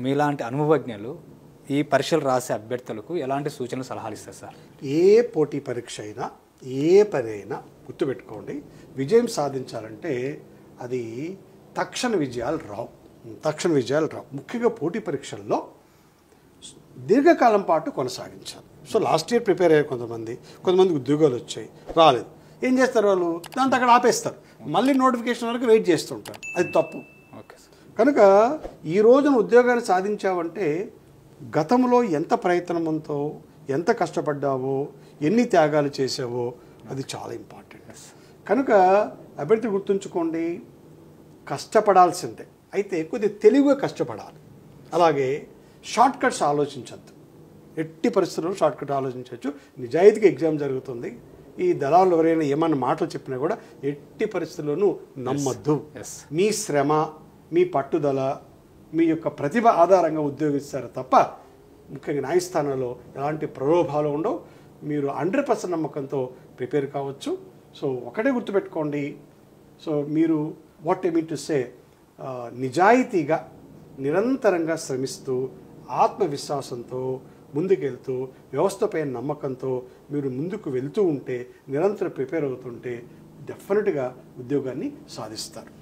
మీలాంటి అనుభవజ్ఞులు ఈ పరీక్షలు రాసే అభ్యర్థులకు ఎలాంటి సూచనలు సలహాలు ఇస్తారు సార్? ఏ పోటీ పరీక్ష అయినా ఏ పని అయినా గుర్తుపెట్టుకోండి, విజయం సాధించాలంటే అది తక్షణ విజయాలు రావు. ముఖ్యంగా పోటీ పరీక్షల్లో దీర్ఘకాలం పాటు కొనసాగించాలి. సో లాస్ట్ ఇయర్ ప్రిపేర్ అయ్యారు కొంతమంది ఉద్యోగాలు వచ్చాయి, రాలేదు. ఏం చేస్తారు వాళ్ళు? దాంతో అక్కడ ఆపేస్తారు, మళ్ళీ నోటిఫికేషన్ వరకు వెయిట్ చేస్తుంటారు. అది తప్పు. Okay sir. కనుక ఈ రోజున ఉద్యోగాన్ని సాధించావంటే గతంలో ఎంత ప్రయత్నంతో, ఎంత కష్టపడ్డావో, ఎన్ని త్యాగాలు చేసావో అది చాలా ఇంపార్టెంట్. కనుక అభ్యర్థి గుర్తుంచుకోండి, కష్టపడాల్సిందే, అయితే కొద్దిగా తెలివిగా కష్టపడాలి. అలాగే షార్ట్ కట్స్ ఆలోచించద్దు. ఎట్టి పరిస్థితుల్లో షార్ట్ కట్ ఆలోచించవచ్చు. నిజాయితీగా ఎగ్జామ్ జరుగుతుంది. ఈ దళాలు ఎవరైనా ఏమన్నా మాటలు చెప్పినా కూడా ఎట్టి పరిస్థితుల్లోనూ నమ్మద్దు. మీ శ్రమ, మీ పట్టుదల, మీ యొక్క ప్రతిభ ఆధారంగా ఉద్యోగిస్తారు తప్ప ముఖ్యంగా న్యాయస్థానంలో ఎలాంటి ప్రలోభాలు ఉండవు. మీరు 100% నమ్మకంతో ప్రిపేర్ కావచ్చు. సో ఒకటే గుర్తుపెట్టుకోండి, సో మీరు what I mean to say, నిజాయితీగా నిరంతరంగా శ్రమిస్తూ ఆత్మవిశ్వాసంతో ముందుకెళ్తూ వ్యవస్థపై నమ్మకంతో మీరు ముందుకు వెళ్తూ ఉంటే, నిరంతరం ప్రిపేర్ అవుతుంటే డెఫినెట్గా ఉద్యోగాన్ని సాధిస్తారు.